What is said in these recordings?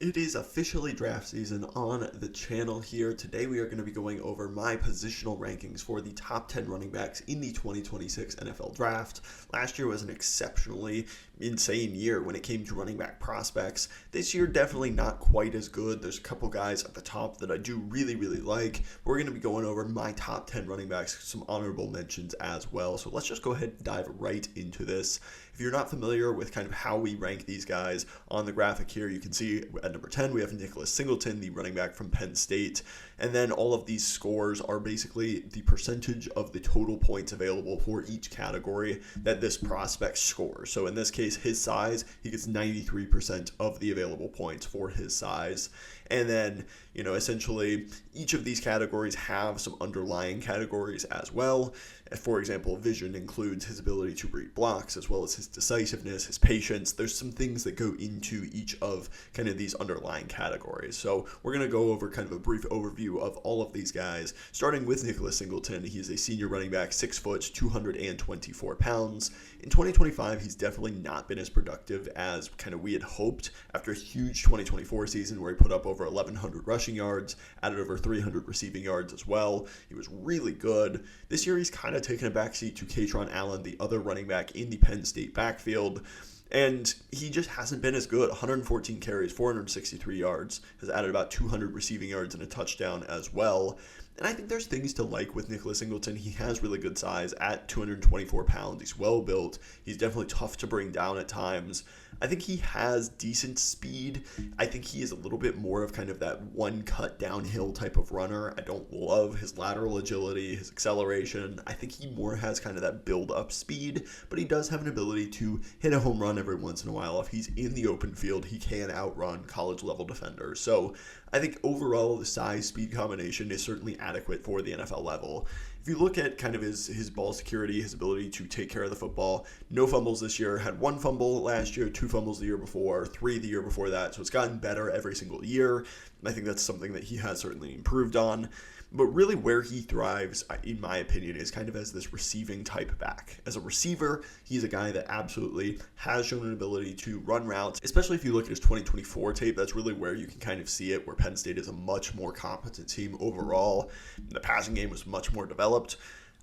It is officially draft season on the channel here. Today we are going to be going over my positional rankings for the top 10 running backs in the 2026 NFL Draft. Last year was an exceptionally insane year when it came to running back prospects. This year definitely not quite as good. There's a couple guys at the top that I do really like. We're going to be going over my top 10 running backs, some honorable mentions as well. So let's just go ahead and dive right into this. If you're not familiar with kind of how we rank these guys on the graphic here, you can see at number 10 we have Nicholas Singleton, the running back from Penn State. And then all of these scores are basically the percentage of the total points available for each category that this prospect scores. So in this case, his size, he gets 93% of the available points for his size. And then, essentially each of these categories have some underlying categories as well. For example, vision includes his ability to read blocks as well as his decisiveness, his patience. There's some things that go into each of kind of these underlying categories. So we're going to go over kind of a brief overview of all of these guys, starting with Nicholas Singleton. He is a senior running back, 6 foot, 224 pounds. In 2025, he's definitely not been as productive as kind of we had hoped after a huge 2024 season where he put up over 1,100 rushing yards, added over 300 receiving yards as well. He was really good. This year, he's kind of taken a backseat to Kaytron Allen, the other running back in the Penn State backfield. And he just hasn't been as good. 114 carries, 463 yards, has added about 200 receiving yards and a touchdown as well. And I think there's things to like with Nicholas Singleton. He has really good size at 224 pounds. He's well built. He's definitely tough to bring down at times. I think he has decent speed. I think he is a little bit more of kind of that one cut downhill type of runner. I don't love his lateral agility, his acceleration. I think he more has kind of that build up speed, but he does have an ability to hit a home run every once in a while. If he's in the open field, he can outrun college level defenders. So I think overall the size speed combination is certainly adequate for the NFL level. If you look at kind of his ball security, his ability to take care of the football, no fumbles this year, had 1 fumble last year, 2 fumbles the year before, 3 the year before that. So it's gotten better every single year. I think that's something that he has certainly improved on. But really where he thrives, in my opinion, is kind of as this receiving type back. As a receiver, he's a guy that absolutely has shown an ability to run routes, especially if you look at his 2024 tape. That's really where you can kind of see it, where Penn State is a much more competent team overall. The passing game was much more developed.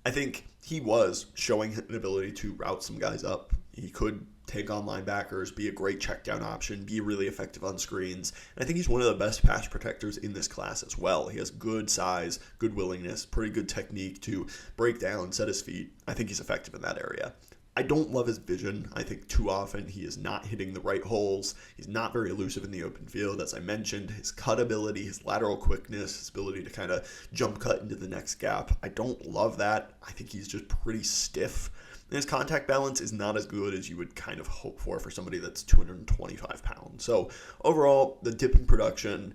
I think he was showing an ability to route some guys up. He could take on linebackers, be a great check down option, be really effective on screens. And I think he's one of the best pass protectors in this class as well. He has good size, good willingness, pretty good technique to break down, set his feet. I think he's effective in that area. I don't love his vision. I think too often he is not hitting the right holes. He's not very elusive in the open field. As I mentioned, his cut ability, his lateral quickness, his ability to kind of jump cut into the next gap. I don't love that. I think he's just pretty stiff. And his contact balance is not as good as you would kind of hope for somebody that's 225 pounds. So overall, the dip in production,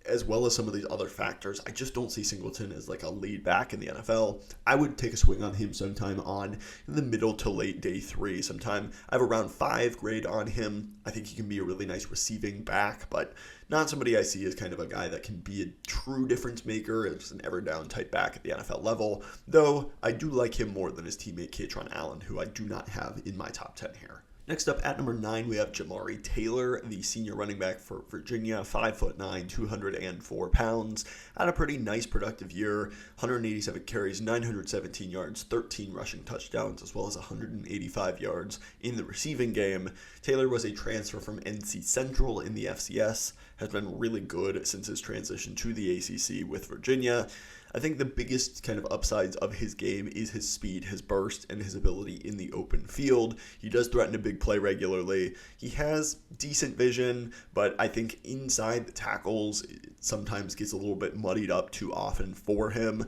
as well as some of these other factors, I just don't see Singleton as like a lead back in the NFL. I would take a swing on him sometime on in the middle to late day 3. Sometime I have a round 5 grade on him. I think he can be a really nice receiving back, but not somebody I see as kind of a guy that can be a true difference maker and just an ever down type back at the NFL level, though I do like him more than his teammate Kaytron Allen, who I do not have in my top 10 here. Next up at number 9, we have Jamari Taylor, the senior running back for Virginia, 5'9", 204 pounds. Had a pretty nice productive year, 187 carries, 917 yards, 13 rushing touchdowns, as well as 185 yards in the receiving game. Taylor was a transfer from NC Central in the FCS, has been really good since his transition to the ACC with Virginia. I think the biggest kind of upsides of his game is his speed, his burst, and his ability in the open field. He does threaten a big play regularly. He has decent vision, but I think inside the tackles, it sometimes gets a little bit muddied up too often for him.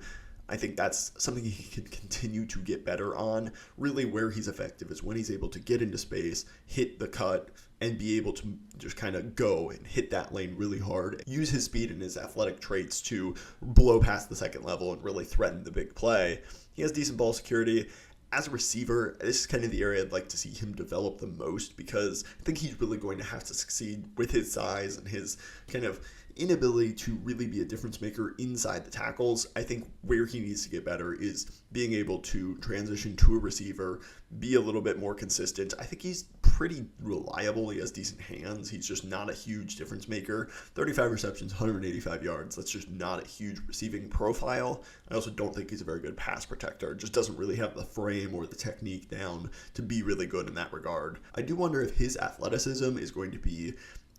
I think that's something he can continue to get better on. Really where he's effective is when he's able to get into space, hit the cut, and be able to just kind of go and hit that lane really hard. Use his speed and his athletic traits to blow past the second level and really threaten the big play. He has decent ball security. As a receiver, this is kind of the area I'd like to see him develop the most, because I think he's really going to have to succeed with his size and his kind of inability to really be a difference maker inside the tackles. I think where he needs to get better is being able to transition to a receiver, be a little bit more consistent. I think he's pretty reliable. He has decent hands. He's just not a huge difference maker. 35 receptions, 185 yards. That's just not a huge receiving profile. I also don't think he's a very good pass protector. Just doesn't really have the frame or the technique down to be really good in that regard. I do wonder if his athleticism is going to be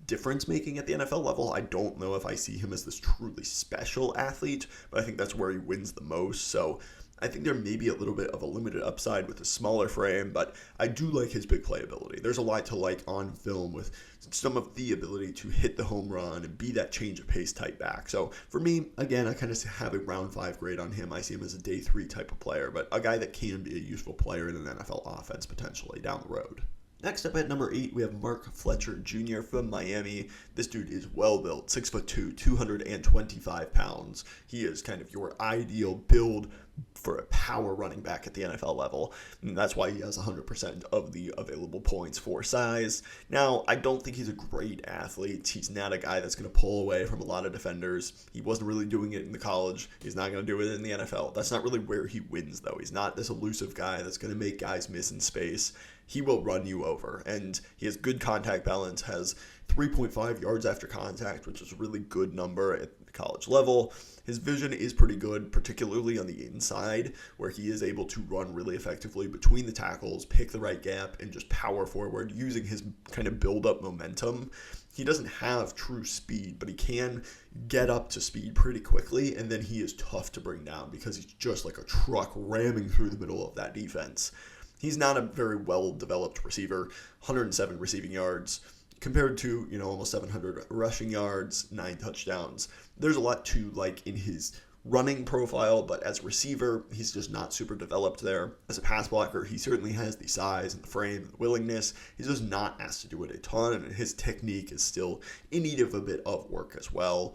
difference making at the NFL level. I don't know if I see him as this truly special athlete, but I think that's where he wins the most. So I think there may be a little bit of a limited upside with a smaller frame, but I do like his big playability. There's a lot to like on film with some of the ability to hit the home run and be that change of pace type back. So for me, again, I kind of have a round 5 grade on him. I see him as a day 3 type of player, but a guy that can be a useful player in an NFL offense potentially down the road. Next up at number 8, we have Mark Fletcher Jr. from Miami. This dude is well built, 6'2", 225 pounds. He is kind of your ideal build for a power running back at the NFL level. And that's why he has 100% of the available points for size. Now, I don't think he's a great athlete. He's not a guy that's going to pull away from a lot of defenders. He wasn't really doing it in the college. He's not going to do it in the NFL. That's not really where he wins, though. He's not this elusive guy that's going to make guys miss in space. He will run you over, and he has good contact balance, has 3.5 yards after contact, which is a really good number at the college level. His vision is pretty good, particularly on the inside, where he is able to run really effectively between the tackles, pick the right gap, and just power forward using his kind of build-up momentum. He doesn't have true speed, but he can get up to speed pretty quickly, and then he is tough to bring down because he's just like a truck ramming through the middle of that defense. He's not a very well-developed receiver, 107 receiving yards, compared to, almost 700 rushing yards, 9 touchdowns. There's a lot to like in his running profile, but as a receiver, he's just not super developed there. As a pass blocker, he certainly has the size and the frame and the willingness. He's just not asked to do it a ton, and his technique is still in need of a bit of work as well.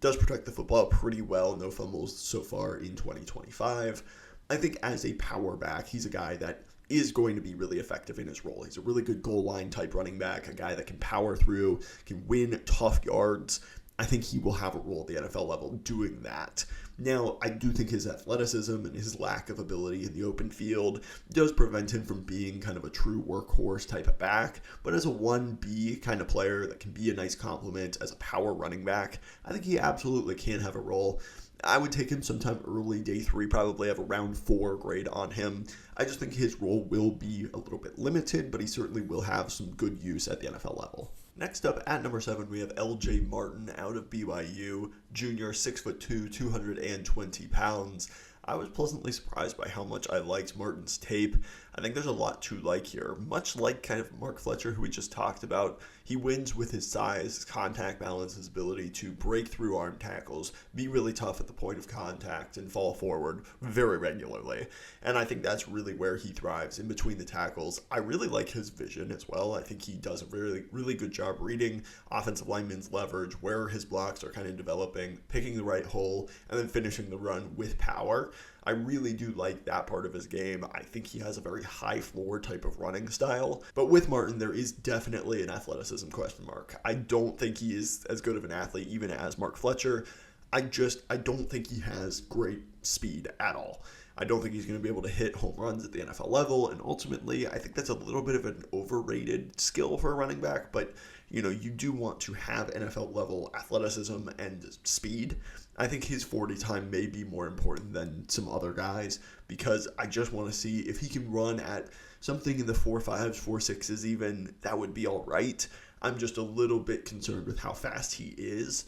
Does protect the football pretty well, no fumbles so far in 2025. I think as a power back, he's a guy that is going to be really effective in his role. He's a really good goal line type running back, a guy that can power through, can win tough yards. I think he will have a role at the NFL level doing that. Now, I do think his athleticism and his lack of ability in the open field does prevent him from being kind of a true workhorse type of back, but as a 1B kind of player that can be a nice complement as a power running back, I think he absolutely can have a role. I would take him sometime early, day 3, probably have a round 4 grade on him. I just think his role will be a little bit limited, but he certainly will have some good use at the NFL level. Next up at number 7, we have L.J. Martin out of BYU, junior, 6'2", 220 pounds. I was pleasantly surprised by how much I liked Martin's tape. I think there's a lot to like here. Much like kind of Mark Fletcher, who we just talked about, he wins with his size, his contact balance, his ability to break through arm tackles, be really tough at the point of contact, and fall forward very regularly. And I think that's really where he thrives, in between the tackles. I really like his vision as well. I think he does a really, really good job reading offensive linemen's leverage, where his blocks are kind of developing, picking the right hole, and then finishing the run with power. I really do like that part of his game. I think he has a very high floor type of running style. But with Martin, there is definitely an athleticism question mark. I don't think he is as good of an athlete even as Mark Fletcher. I don't think he has great speed at all. I don't think he's going to be able to hit home runs at the NFL level, and ultimately, I think that's a little bit of an overrated skill for a running back, but you do want to have NFL level athleticism and speed. I think his 40 time may be more important than some other guys, because I just want to see if he can run at something in the 4.5s, 4.6s even. That would be all right. I'm just a little bit concerned with how fast he is,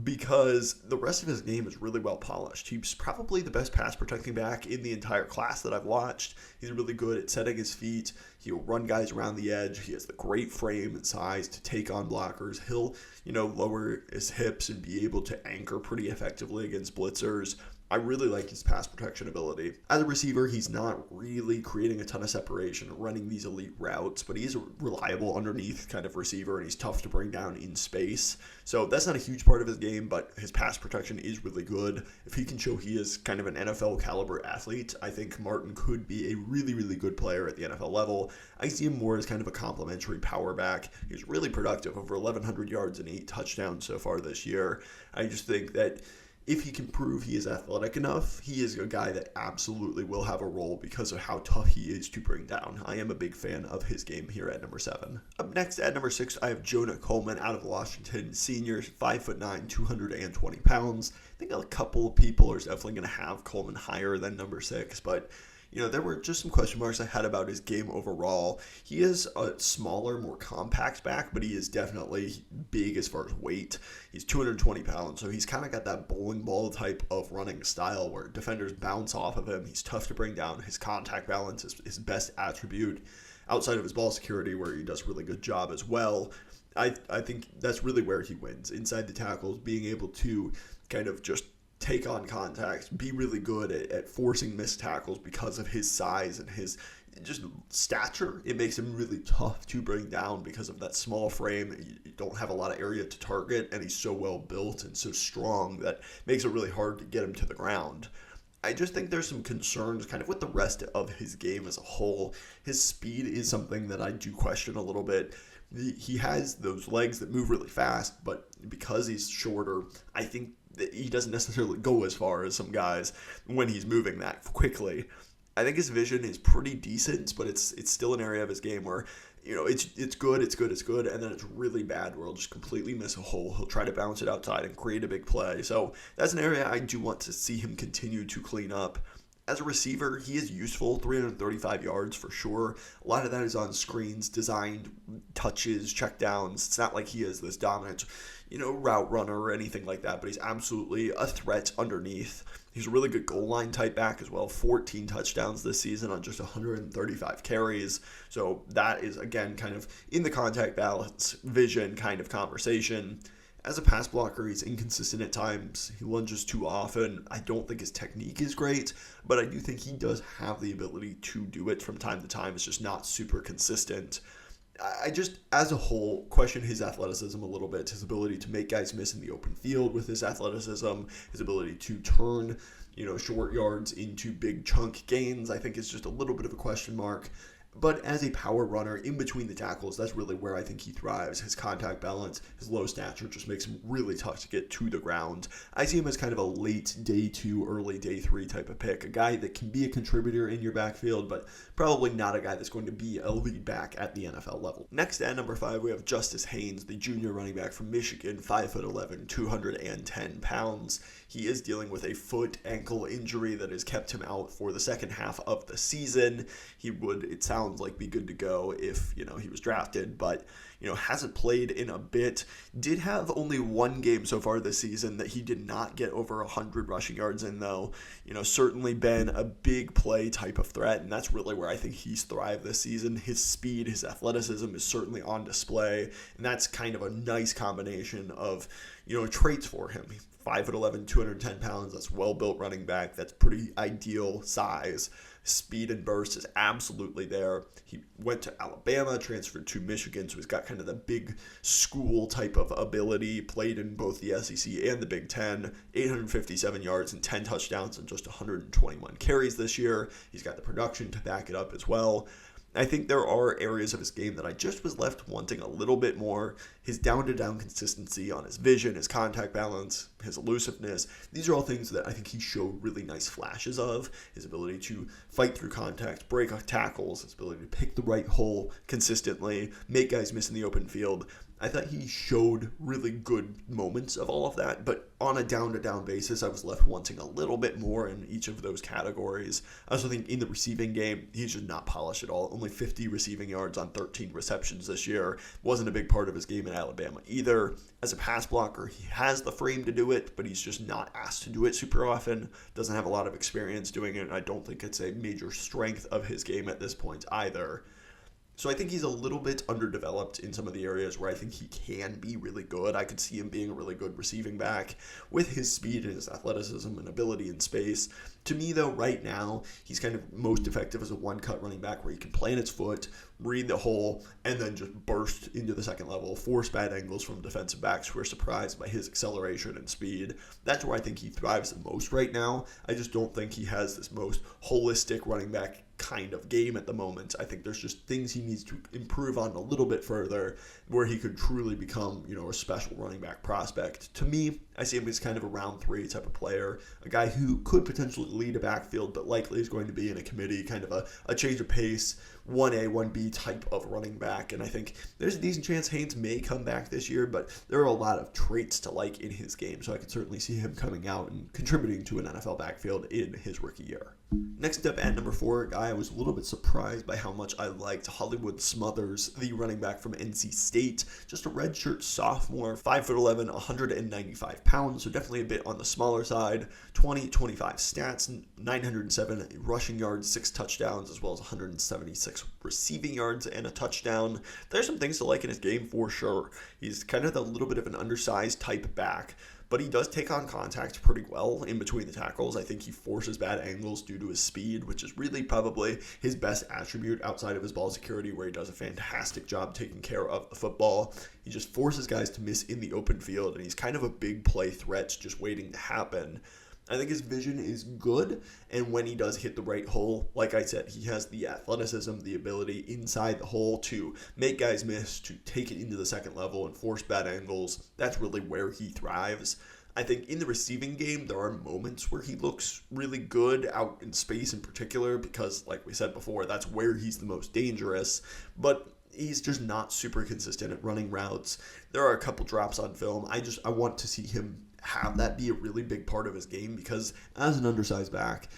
because the rest of his game is really well polished. He's probably the best pass protecting back in the entire class that I've watched. He's really good at setting his feet. He'll run guys around the edge. He has the great frame and size to take on blockers. He'll, lower his hips and be able to anchor pretty effectively against blitzers. I really like his pass protection ability. As a receiver, he's not really creating a ton of separation, running these elite routes, but he's a reliable underneath kind of receiver, and he's tough to bring down in space. So that's not a huge part of his game, but his pass protection is really good. If he can show he is kind of an NFL caliber athlete, I think Martin could be a really, really good player at the NFL level. I see him more as kind of a complimentary power back. He's really productive, over 1,100 yards and 8 touchdowns so far this year. I just think that if he can prove he is athletic enough, he is a guy that absolutely will have a role because of how tough he is to bring down. I am a big fan of his game here at number 7. Up next at number 6, I have Jonah Coleman out of Washington, senior, 5'9", 220 pounds. I think a couple of people are definitely going to have Coleman higher than number 6, but there were just some question marks I had about his game overall. He is a smaller, more compact back, but he is definitely big as far as weight. He's 220 pounds, so he's kind of got that bowling ball type of running style where defenders bounce off of him. He's tough to bring down. His contact balance is his best attribute outside of his ball security, where he does a really good job as well. I think that's really where he wins. Inside the tackles, being able to kind of just take on contact, be really good at forcing missed tackles because of his size and his just stature. It makes him really tough to bring down because of that small frame. You don't have a lot of area to target, and he's so well built and so strong that makes it really hard to get him to the ground. I just think there's some concerns kind of with the rest of his game as a whole. His speed is something that I do question a little bit. He has those legs that move really fast, but because he's shorter, I think he doesn't necessarily go as far as some guys when he's moving that quickly. I think his vision is pretty decent, but it's still an area of his game where it's good, and then it's really bad where he'll just completely miss a hole. He'll try to bounce it outside and create a big play. So that's an area I do want to see him continue to clean up. As a receiver, he is useful, 335 yards for sure. A lot of that is on screens, designed touches, checkdowns. It's not like he is this dominant, route runner or anything like that, but he's absolutely a threat underneath. He's a really good goal line type back as well, 14 touchdowns this season on just 135 carries. So that is, again, kind of in the contact balance, vision kind of conversation. As a pass blocker, he's inconsistent at times. He lunges too often. I don't think his technique is great, but I do think he does have the ability to do it from time to time. It's just not super consistent. I just, as a whole, question his athleticism a little bit, his ability to make guys miss in the open field with his athleticism, his ability to turn, short yards into big chunk gains, I think is just a little bit of a question mark. But as a power runner in between the tackles, that's really where I think he thrives. His contact balance, his low stature just makes him really tough to get to the ground. I see him as kind of a late day 2, early day 3 type of pick. A guy that can be a contributor in your backfield, but probably not a guy that's going to be a lead back at the NFL level. Next at number 5, we have Haynes, the junior running back from Michigan, 5'11", 210 pounds. He is dealing with a foot ankle injury that has kept him out for the second half of the season. He would, it sounds like, be good to go if, he was drafted, but, hasn't played in a bit. Did have only one game so far this season that he did not get over 100 rushing yards in, though. Certainly been a big play type of threat, and that's really where I think he's thrived this season. His speed, his athleticism is certainly on display, and that's kind of a nice combination of, traits for him. 5'11", 210 pounds, that's well-built running back. That's pretty ideal size. Speed and burst is absolutely there. He went to Alabama, transferred to Michigan, so he's got kind of the big school type of ability, played in both the SEC and the Big Ten, 857 yards and 10 touchdowns and just 121 carries this year. He's got the production to back it up as well. I think there are areas of his game that I just was left wanting a little bit more. His down-to-down consistency on his vision, his contact balance, his elusiveness. These are all things that I think he showed really nice flashes of. His ability to fight through contact, break tackles, his ability to pick the right hole consistently, make guys miss in the open field. I thought he showed really good moments of all of that, but on a down-to-down basis, I was left wanting a little bit more in each of those categories. I also think in the receiving game, he's just not polished at all. Only 50 receiving yards on 13 receptions this year. Wasn't a big part of his game in Alabama either. As a pass blocker, he has the frame to do it, but he's just not asked to do it super often. Doesn't have a lot of experience doing it, and I don't think it's a major strength of his game at this point either. So I think he's a little bit underdeveloped in some of the areas where I think he can be really good. I could see him being a really good receiving back with his speed and his athleticism and ability in space. To me, though, right now, he's kind of most effective as a one-cut running back where he can plant his foot, read the hole, and then just burst into the second level, force bad angles from defensive backs who are surprised by his acceleration and speed. That's where I think he thrives the most right now. I just don't think he has this most holistic running back kind of game at the moment. I think there's just things he needs to improve on a little bit further where he could truly become, a special running back prospect. To me, I see him as kind of a round 3 type of player, a guy who could potentially lead a backfield, but likely is going to be in a committee, kind of a change of pace, 1A, 1B type of running back. And I think there's a decent chance Haynes may come back this year, but there are a lot of traits to like in his game, so I could certainly see him coming out and contributing to an NFL backfield in his rookie year. Next up at number 4, a guy I was a little bit surprised by how much I liked, Hollywood Smothers, the running back from NC State. Just a redshirt sophomore, 5'11", 195 pounds, so definitely a bit on the smaller side. 20-25 stats, 907 rushing yards, 6 touchdowns, as well as 176 receiving yards and a touchdown. There's some things to like in his game for sure. He's kind of a little bit of an undersized type back, but he does take on contact pretty well in between the tackles. I think he forces bad angles due to his speed, which is really probably his best attribute outside of his ball security, where he does a fantastic job taking care of the football. He just forces guys to miss in the open field, and he's kind of a big play threat just waiting to happen. I think his vision is good, and when he does hit the right hole, like I said, he has the athleticism, the ability inside the hole to make guys miss, to take it into the second level and force bad angles. That's really where he thrives. I think in the receiving game, there are moments where he looks really good out in space in particular, because like we said before, that's where he's the most dangerous, but he's just not super consistent at running routes. There are a couple drops on film. I want to see him have that be a really big part of his game, because as an undersized back,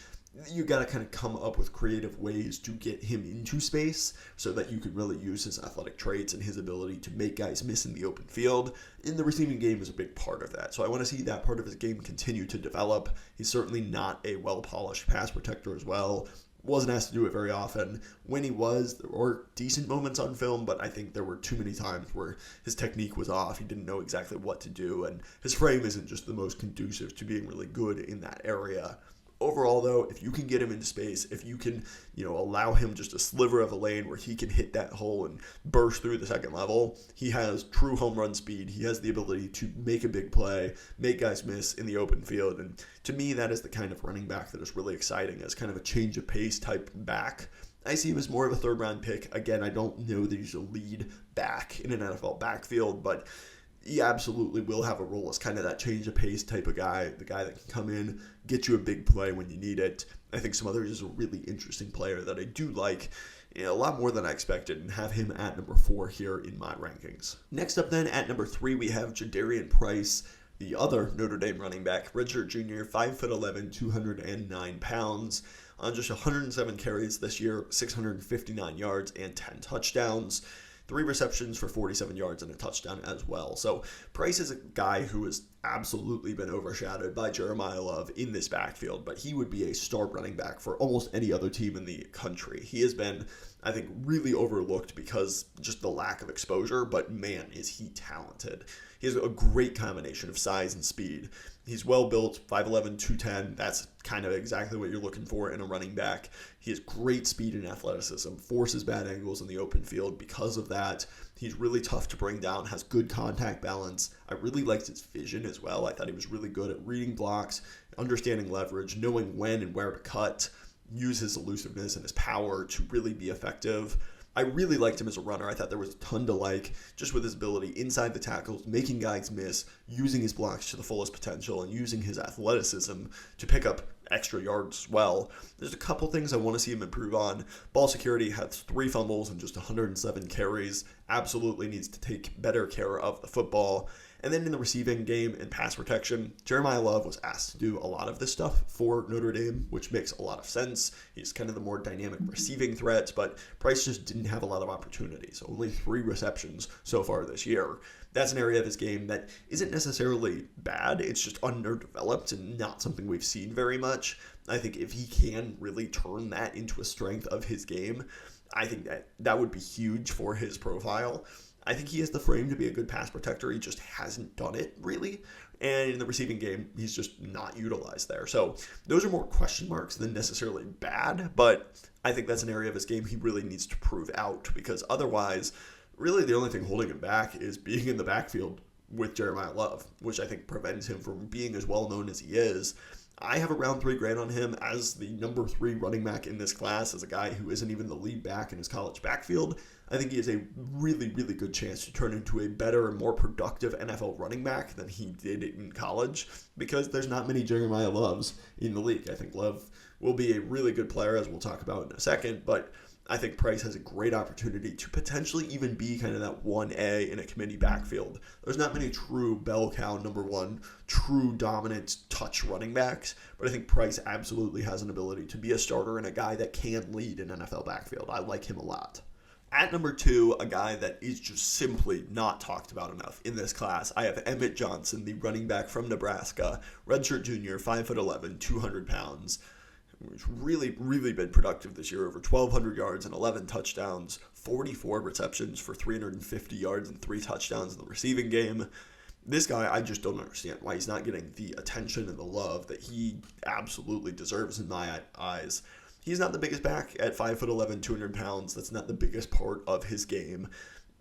you got to kind of come up with creative ways to get him into space so that you can really use his athletic traits and his ability to make guys miss in the open field. And the receiving game is a big part of that. So I want to see that part of his game continue to develop. He's certainly not a well-polished pass protector as well. Wasn't asked to do it very often. When he was, there were decent moments on film, but I think there were too many times where his technique was off. He didn't know exactly what to do, and his frame isn't just the most conducive to being really good in that area. Overall, though, if you can get him into space, if you can, allow him just a sliver of a lane where he can hit that hole and burst through the second level, he has true home run speed. He has the ability to make a big play, make guys miss in the open field. And to me, that is the kind of running back that is really exciting, as kind of a change of pace type back. I see him as more of a third-round pick. Again, I don't know that he's a lead back in an NFL backfield, but he absolutely will have a role as kind of that change of pace type of guy, the guy that can come in, get you a big play when you need it. I think Smothers is a really interesting player that I do like a lot more than I expected, and have him at number 4 here in my rankings. Next up then, at number 3, we have Jadarian Price, the other Notre Dame running back, redshirt junior, 5'11", 209 pounds, on just 107 carries this year, 659 yards and 10 touchdowns. 3 receptions for 47 yards and a touchdown as well. So Price is a guy who has absolutely been overshadowed by Jeremiyah Love in this backfield, but he would be a star running back for almost any other team in the country. He has been, I think, really overlooked because just the lack of exposure, but man, is he talented. He has a great combination of size and speed. He's well built, 5'11", 210. That's kind of exactly what you're looking for in a running back. He has great speed and athleticism, forces bad angles in the open field because of that. He's really tough to bring down, has good contact balance. I really liked his vision as well. I thought he was really good at reading blocks, understanding leverage, knowing when and where to cut, use his elusiveness and his power to really be effective. I really liked him as a runner. I thought there was a ton to like, just with his ability inside the tackles, making guys miss, using his blocks to the fullest potential, and using his athleticism to pick up extra yards as well. There's a couple things I want to see him improve on. Ball security has 3 fumbles and just 107 carries. Absolutely needs to take better care of the football. And then in the receiving game and pass protection, Jeremiyah Love was asked to do a lot of this stuff for Notre Dame, which makes a lot of sense. He's kind of the more dynamic receiving threat, but Price just didn't have a lot of opportunities. Only 3 receptions so far this year. That's an area of his game that isn't necessarily bad. It's just underdeveloped and not something we've seen very much. I think if he can really turn that into a strength of his game, I think that would be huge for his profile. I think he has the frame to be a good pass protector. He just hasn't done it, really. And in the receiving game, he's just not utilized there. So those are more question marks than necessarily bad, but I think that's an area of his game he really needs to prove out, because otherwise, really the only thing holding him back is being in the backfield with Jeremiyah Love, which I think prevents him from being as well known as he is. I have a round 3 grade on him as the number 3 running back in this class, as a guy who isn't even the lead back in his college backfield. I think he has a really, really good chance to turn into a better and more productive NFL running back than he did in college, because there's not many Jeremiyah Loves in the league. I think Love will be a really good player, as we'll talk about in a second, but I think Price has a great opportunity to potentially even be kind of that 1A in a committee backfield. There's not many true bell cow number 1, true dominant touch running backs, but I think Price absolutely has an ability to be a starter and a guy that can lead an NFL backfield. I like him a lot. At number 2, a guy that is just simply not talked about enough in this class, I have Emmett Johnson, the running back from Nebraska, redshirt junior, 5'11", 200 pounds. Who's really, really been productive this year, over 1,200 yards and 11 touchdowns, 44 receptions for 350 yards and 3 touchdowns in the receiving game. This guy, I just don't understand why he's not getting the attention and the love that he absolutely deserves in my eyes. He's not the biggest back at 5'11", 200 pounds. That's not the biggest part of his game,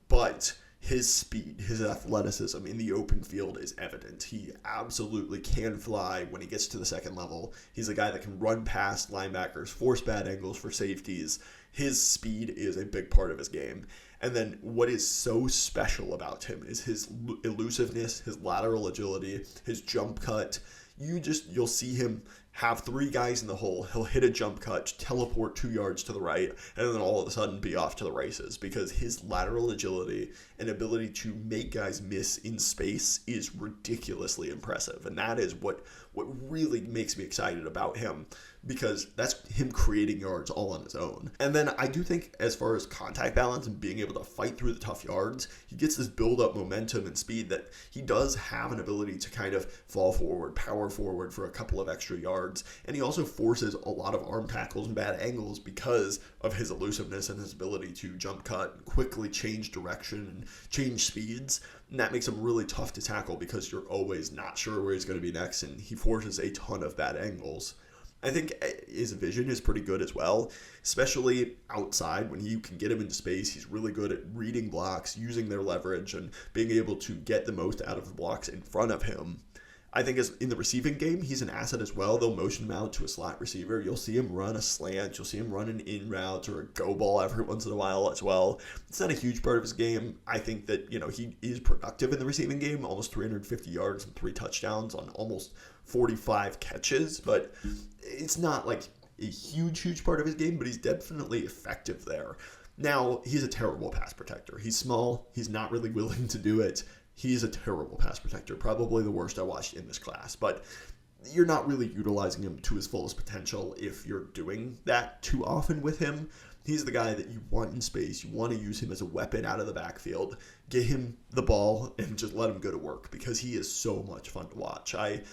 but his speed, his athleticism in the open field is evident. He absolutely can fly when he gets to the second level. He's a guy that can run past linebackers, force bad angles for safeties. His speed is a big part of his game. And then what is so special about him is his elusiveness, his lateral agility, his jump cut. You'll see him have 3 guys in the hole. He'll hit a jump cut, teleport 2 yards to the right, and then all of a sudden be off to the races, because his lateral agility and ability to make guys miss in space is ridiculously impressive. And that is what really makes me excited about him, because that's him creating yards all on his own. And then I do think, as far as contact balance and being able to fight through the tough yards, he gets this build-up momentum and speed that he does have an ability to kind of fall forward, power forward for a couple of extra yards. And he also forces a lot of arm tackles and bad angles because of his elusiveness and his ability to jump cut and quickly change direction and change speeds. And that makes him really tough to tackle, because you're always not sure where he's going to be next, and he forces a ton of bad angles. I think his vision is pretty good as well, especially outside. When you can get him into space, he's really good at reading blocks, using their leverage, and being able to get the most out of the blocks in front of him. I think as in the receiving game, he's an asset as well. They'll motion him out to a slot receiver. You'll see him run a slant. You'll see him run an in route or a go ball every once in a while as well. It's not a huge part of his game. I think that, he is productive in the receiving game, almost 350 yards and 3 touchdowns on almost 45 catches, but it's not like a huge part of his game, but he's definitely effective there. Now, he's a terrible pass protector. He's small. He's not really willing to do it. He's a terrible pass protector, probably the worst I watched in this class, but you're not really utilizing him to his fullest potential if you're doing that too often with him. He's the guy that you want in space. You want to use him as a weapon out of the backfield. Get him the ball and just let him go to work, because he is so much fun to watch. I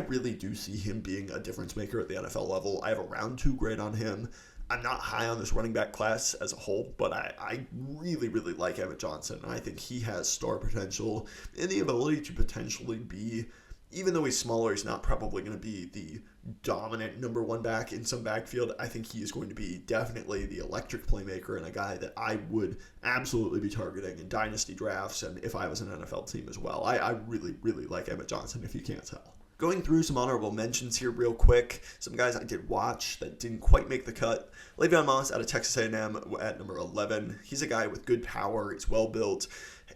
really do see him being a difference maker at the NFL level. I have a round 2 grade on him. I'm not high on this running back class as a whole, but I really, really like Emmett Johnson. And I think he has star potential and the ability to potentially be, even though he's smaller, he's not probably going to be the dominant number 1 back in some backfield. I think he is going to be definitely the electric playmaker and a guy that I would absolutely be targeting in dynasty drafts, and if I was an NFL team as well. I really, really like Emmett Johnson, if you can't tell. Going through some honorable mentions here real quick. Some guys I did watch that didn't quite make the cut. Le'Veon Moss out of Texas A&M at number 11. He's a guy with good power. He's well built.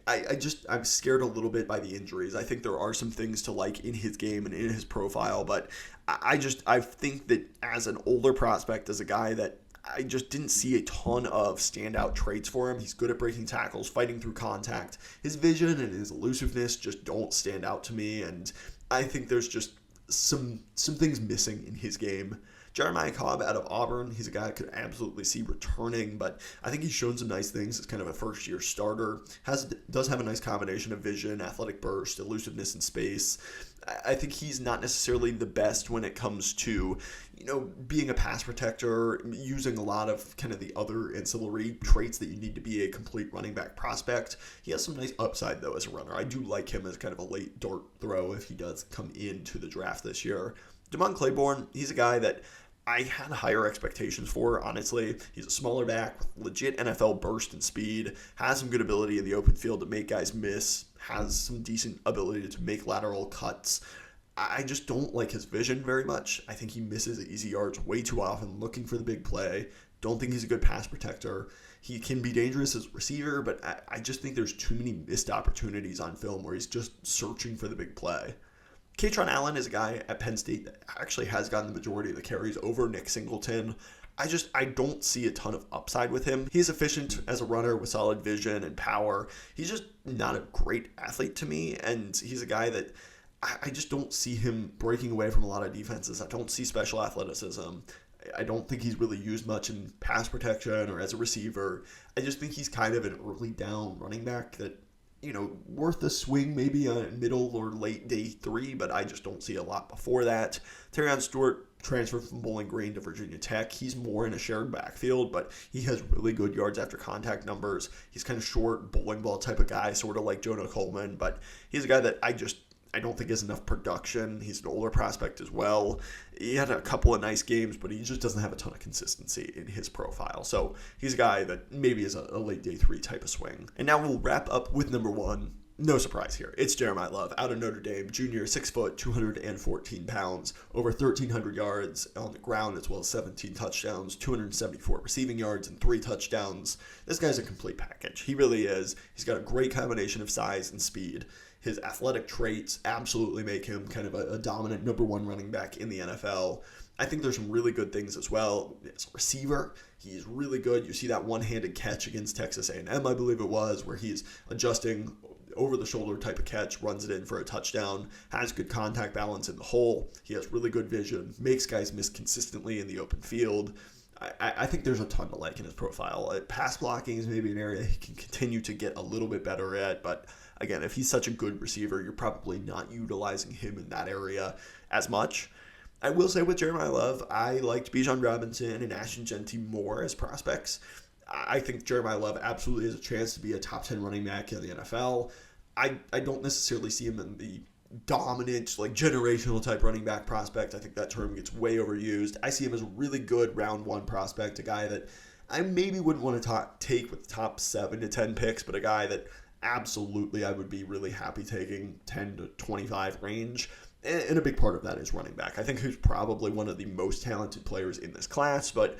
I'm scared a little bit by the injuries. I think there are some things to like in his game and in his profile, but I think that as an older prospect, as a guy that I just didn't see a ton of standout traits for him. He's good at breaking tackles, fighting through contact. His vision and his elusiveness just don't stand out to me, and I think there's just some things missing in his game. Jeremiah Cobb out of Auburn, he's a guy I could absolutely see returning, but I think he's shown some nice things as kind of a first-year starter. Does have a nice combination of vision, athletic burst, elusiveness in space. I think he's not necessarily the best when it comes to, being a pass protector, using a lot of kind of the other ancillary traits that you need to be a complete running back prospect. He has some nice upside, though, as a runner. I do like him as kind of a late dart throw if he does come into the draft this year. Devon Claiborne, he's a guy that I had higher expectations for, honestly. He's a smaller back with legit NFL burst and speed, has some good ability in the open field to make guys miss, has some decent ability to make lateral cuts. I just don't like his vision very much. I think he misses easy yards way too often looking for the big play. Don't think he's a good pass protector. He can be dangerous as a receiver, but I just think there's too many missed opportunities on film where he's just searching for the big play. Katron Allen is a guy at Penn State that actually has gotten the majority of the carries over Nick Singleton. I don't see a ton of upside with him. He's efficient as a runner with solid vision and power. He's just not a great athlete to me, and he's a guy that I just don't see him breaking away from a lot of defenses. I don't see special athleticism. I don't think he's really used much in pass protection or as a receiver. I just think he's kind of an early down running back that, worth a swing maybe on middle or late day 3, but I just don't see a lot before that. Terrion Stewart transferred from Bowling Green to Virginia Tech. He's more in a shared backfield, but he has really good yards after contact numbers. He's kind of short, bowling ball type of guy, sort of like Jonah Coleman, but he's a guy that I don't think has enough production. He's an older prospect as well. He had a couple of nice games, but he just doesn't have a ton of consistency in his profile. So he's a guy that maybe is a late day 3 type of swing. And now we'll wrap up with number 1. No surprise here. It's Jeremiyah Love out of Notre Dame, junior, 6 foot, 214 pounds, over 1,300 yards on the ground, as well as 17 touchdowns, 274 receiving yards, and 3 touchdowns. This guy's a complete package. He really is. He's got a great combination of size and speed. His athletic traits absolutely make him kind of a dominant number 1 running back in the NFL. I think there's some really good things as well. As a receiver, he's really good. You see that one-handed catch against Texas A&M, I believe it was, where he's adjusting over-the-shoulder type of catch, runs it in for a touchdown, has good contact balance in the hole. He has really good vision, makes guys miss consistently in the open field. I think there's a ton to like in his profile. Pass blocking is maybe an area he can continue to get a little bit better at, but again, if he's such a good receiver, you're probably not utilizing him in that area as much. I will say with Jeremiyah Love, I liked Bijan Robinson and Ashton Jeanty more as prospects. I think Jeremiyah Love absolutely has a chance to be a top 10 running back in the NFL. I don't necessarily see him in the dominant, generational type running back prospect. I think that term gets way overused. I see him as a really good round 1 prospect, a guy that I maybe wouldn't want to take with the top 7 to 10 picks, but a guy that absolutely I would be really happy taking 10 to 25 range. And a big part of that is running back. I think he's probably one of the most talented players in this class, but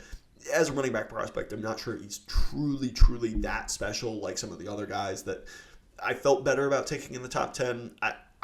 as a running back prospect, I'm not sure he's truly that special like some of the other guys that I felt better about taking in the top 10.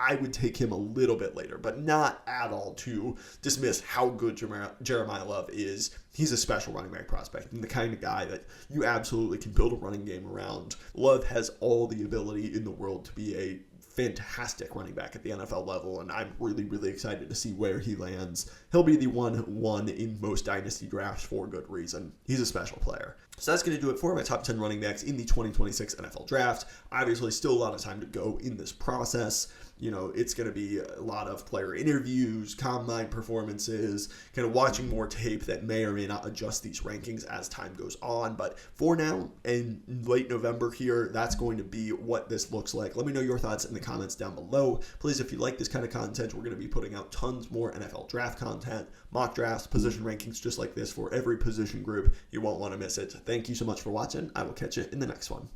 I would take him a little bit later, but not at all to dismiss how good Jeremiyah Love is. He's a special running back prospect and the kind of guy that you absolutely can build a running game around. Love has all the ability in the world to be a fantastic running back at the NFL level, and I'm really excited to see where he lands. He'll be the 1-1 in most dynasty drafts for good reason. He's a special player. So that's going to do it for my top 10 running backs in the 2026 NFL Draft. Obviously, still a lot of time to go in this process. It's going to be a lot of player interviews, combine performances, kind of watching more tape that may or may not adjust these rankings as time goes on. But for now, in late November here, that's going to be what this looks like. Let me know your thoughts in the comments down below. Please, if you like this kind of content, we're going to be putting out tons more NFL draft content, mock drafts, position rankings just like this for every position group. You won't want to miss it. Thank you so much for watching. I will catch you in the next one.